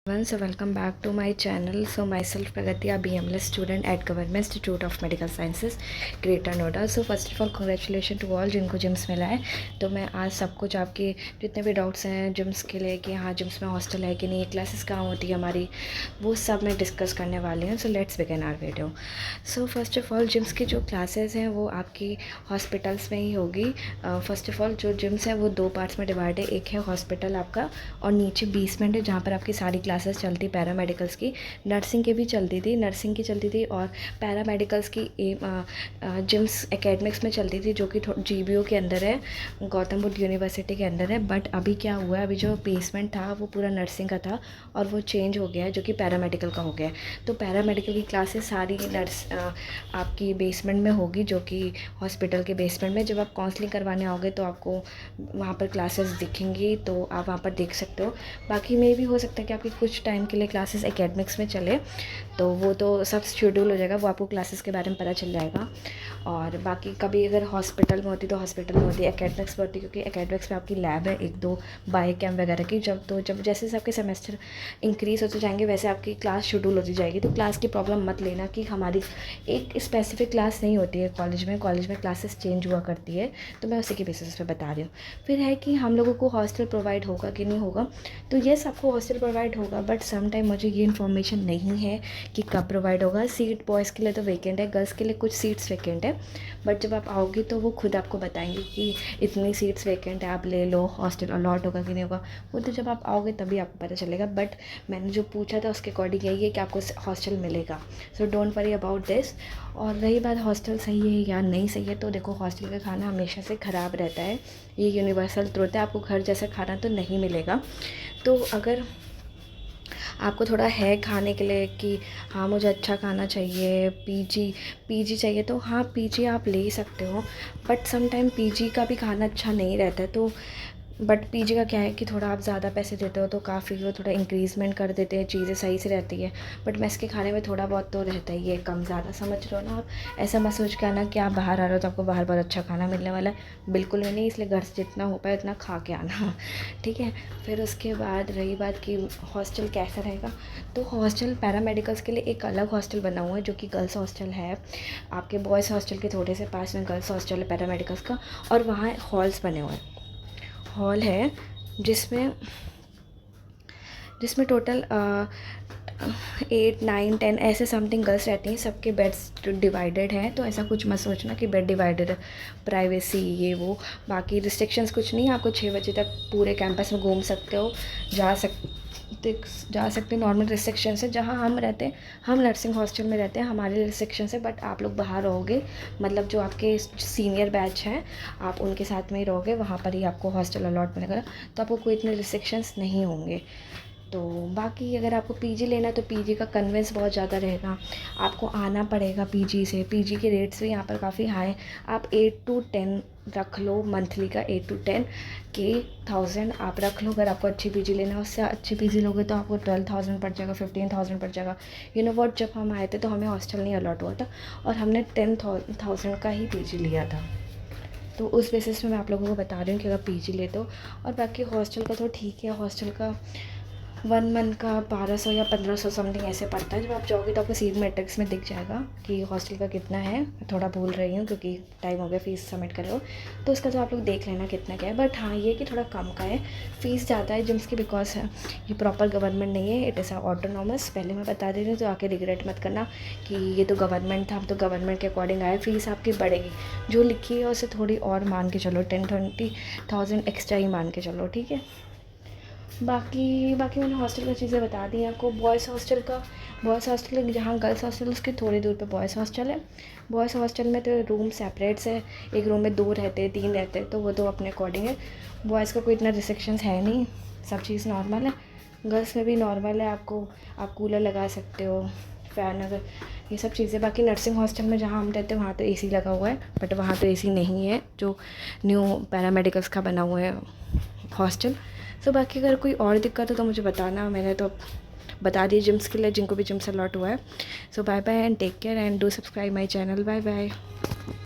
So welcome back to my channel. So myself Pragati, a BMLS student at Government Institute of Medical Sciences, Greater Noida. So first of all congratulations to all जिनको gyms मिला है। तो मैं आज सब कुछ आपके जितने भी डाउट्स हैं जिम्स के लिए कि हाँ जिम्स में हॉस्टल है कि नहीं, क्लासेस कहाँ होती है हमारी, वो सब मैं डिस्कस करने वाली हूँ। So let's begin our video. So first of all gyms की जो क्लासेस हैं वो आपकी हॉस्पिटल्स में ही होगी। फर्स्ट ऑफ़ ऑल जो जिम्स है वो दो पार्ट्स में डिवाइड है। एक है हॉस्पिटल आपका और नीचे बेसमेंट है जहाँ पर आपकी सारी क्लासेस चलती पैरामेडिकल्स की, नर्सिंग की भी चलती थी, नर्सिंग की चलती थी और पैरामेडिकल्स की जिम्स एकेडमिक्स में चलती थी जो कि GBO के अंदर है, गौतम बुद्ध यूनिवर्सिटी के अंदर है। बट अभी क्या हुआ है, अभी जो बेसमेंट था वो पूरा नर्सिंग का था और वो चेंज हो गया है जो कि पैरामेडिकल का हो गया है। तो पैरामेडिकल की क्लासेस सारी आपकी बेसमेंट में होगी, जो कि हॉस्पिटल के बेसमेंट में। जब आप काउंसलिंग करवाने आओगे तो आपको वहाँ पर क्लासेस दिखेंगी, तो आप वहाँ पर देख सकते हो। बाकी में भी हो सकता है कि आपकी कुछ टाइम के लिए क्लासेस एकेडमिक्स में चले, तो वो तो सब शेड्यूल हो जाएगा, वो आपको क्लासेस के बारे में पता चल जाएगा। और बाकी कभी अगर हॉस्पिटल में होती तो हॉस्पिटल में होती, एकेडमिक्स में होती क्योंकि एकेडमिक्स में आपकी लैब है एक दो बायो कैम वगैरह की। जब जैसे आपके सेमेस्टर इंक्रीज़ होते जाएंगे वैसे आपकी क्लास शेड्यूल होती जाएगी। तो क्लास की प्रॉब्लम मत लेना कि हमारी एक स्पेसिफिक क्लास नहीं होती है कॉलेज में क्लासेस चेंज हुआ करती है, तो मैं उसी के बेसिस पे बता रही हूँ। फिर है कि हम लोगों को हॉस्टल प्रोवाइड होगा कि नहीं होगा, तो येस आपको हॉस्टल प्रोवाइड होगा, बट सम टाइम मुझे ये इन्फॉर्मेशन नहीं है कि कब प्रोवाइड होगा। सीट बॉयज़ के लिए तो वेकेंट है, गर्ल्स के लिए कुछ सीट्स वेकेंट है, बट जब आप आओगे तो वो खुद आपको बताएंगे कि इतनी सीट्स वेकेंट है, आप ले लो, हॉस्टल अलॉट होगा कि नहीं होगा, वो तो जब आप आओगे तभी आपको पता चलेगा। बट मैंने जो पूछा था उसके अकॉर्डिंग यही है कि आपको हॉस्टल मिलेगा, so don't worry about this. और रही बात हॉस्टल सही है या नहीं सही है, तो देखो हॉस्टल का खाना हमेशा से ख़राब रहता है, ये यूनिवर्सल ट्रुथ है, आपको घर जैसा खाना तो नहीं मिलेगा। तो अगर आपको थोड़ा है खाने के लिए कि हाँ मुझे अच्छा खाना चाहिए, पीजी चाहिए, तो हाँ पीजी आप ले सकते हो, बट सम टाइम पीजी का भी खाना अच्छा नहीं रहता है। तो बट पीजी का क्या है कि थोड़ा आप ज़्यादा पैसे देते हो तो काफ़ी वो थोड़ा इंक्रीज़मेंट कर देते हैं, चीज़ें सही से रहती है। बट मेस के खाने में थोड़ा बहुत तो रहता ही है, कम ज़्यादा, समझ रहे हो ना आप। ऐसा मत सोच के आना कि आप बाहर आ रहे हो तो आपको बाहर बहुत अच्छा खाना मिलने वाला है, बिल्कुल भी नहीं। इसलिए घर से जितना हो पाए उतना खा के आना, ठीक है। फिर उसके बाद रही बात कि हॉस्टल कैसा रहेगा, तो हॉस्टल पैरामेडिकल्स के लिए एक अलग हॉस्टल बना हुआ है जो कि गर्ल्स हॉस्टल है। आपके बॉयज़ हॉस्टल के थोड़े से पास में गर्ल्स हॉस्टल है पैरामेडिकल्स का, और वहाँ हॉल्स बने हुए हैं। हॉल है जिसमें जिसमें टोटल 8 9 10 ऐसे समथिंग गर्ल्स रहती हैं, सबके बेड्स डिवाइडेड हैं। तो ऐसा कुछ मत सोचना कि बेड डिवाइडेड है, प्राइवेसी ये वो, बाकी रिस्ट्रिक्शंस कुछ नहीं है। आपको 6 बजे तक पूरे कैंपस में घूम सकते हो, जा सकते नॉर्मल रिस्ट्रिक्शंस है। जहाँ हम रहते हैं, हम नर्सिंग हॉस्टल में रहते हैं, हमारे रिस्ट्रिक्शंस है, बट आप लोग बाहर रहोगे, मतलब जो आपके सीनियर बैच हैं आप उनके साथ में ही रहोगे, वहाँ पर ही आपको हॉस्टल अलॉट मिलेगा, तो आपको कोई इतने रिस्ट्रिक्शंस नहीं होंगे। तो बाकी अगर आपको पीजी लेना है तो पीजी का कन्वेंस बहुत ज़्यादा रहेगा, आपको आना पड़ेगा पीजी से। पीजी के रेट्स भी यहाँ पर काफ़ी हाई, आप 8 to 10 रख लो, मंथली का 8 to 10 के 1000 आप रख लो। अगर आपको अच्छी पीजी लेना है, उससे अच्छी पीजी लोगे तो आपको 12,000 पड़ जाएगा, 15,000 पड़ जाएगा। यू नो व्हाट, जब हम आए थे तो हमें हॉस्टल नहीं अलॉट हुआ था और हमने 10,000 का ही पीजी लिया था। तो उस बेसिस में मैं आप लोगों को बता रही हूँ कि अगर पीजी ले तो। और बाकी हॉस्टल का तो ठीक है, हॉस्टल का 1 मंथ का 1200 या 1500 समथिंग ऐसे पड़ता है। जब आप जाओगे तो आपको सीट मैट्रिक्स में दिख जाएगा कि हॉस्टल का कितना है। मैं थोड़ा भूल रही हूँ क्योंकि टाइम हो गया फ़ीस सबमिट करे हो, तो उसका तो आप लोग देख लेना कितना क्या है। बट हाँ ये कि थोड़ा कम का है, फ़ीस ज़्यादा है जिम्स की, बिकॉज ये प्रॉपर गवर्नमेंट नहीं है, इट इज़ ऑटोनॉमस। पहले मैं बता दे रही हूँ तो आके रिग्रेट मत करना कि ये तो गवर्नमेंट था, हम तो गवर्नमेंट के अकॉर्डिंग आए। फ़ीस आपकी बढ़ेगी, जो लिखी है उससे थोड़ी और मान के चलो, 10-20,000 एक्स्ट्रा ही मान के चलो, ठीक है। बाकी मैंने हॉस्टल की चीज़ें बता दी आपको। बॉयज़ हॉस्टल जहाँ गर्ल्स हॉस्टल उसके थोड़ी दूर पे बॉयज़ हॉस्टल है। बॉयज़ हॉस्टल में तो रूम सेपरेट्स है, एक रूम में 2 रहते हैं 3 रहते हैं, तो वो तो अपने अकॉर्डिंग है। बॉयज़ का कोई इतना रिस्ट्रिक्शंस है नहीं, सब चीज़ नॉर्मल है। गर्ल्स में भी नॉर्मल है, आप कूलर लगा सकते हो, फ़ैन, अगर ये सब चीज़ें। बाकी नर्सिंग हॉस्टल में जहाँ हम रहते हैं वहाँ तो एसी लगा हुआ है, बट वहाँ तो एसी नहीं है जो न्यू पैरामेडिकल्स का बना हुआ है हॉस्टल। सो बाकी अगर कोई और दिक्कत हो तो मुझे बताना, मैंने तो बता दी जिम्स के लिए, जिनको भी जिम्स अलॉट हुआ है। So bye bye and take care and do subscribe my channel. Bye bye.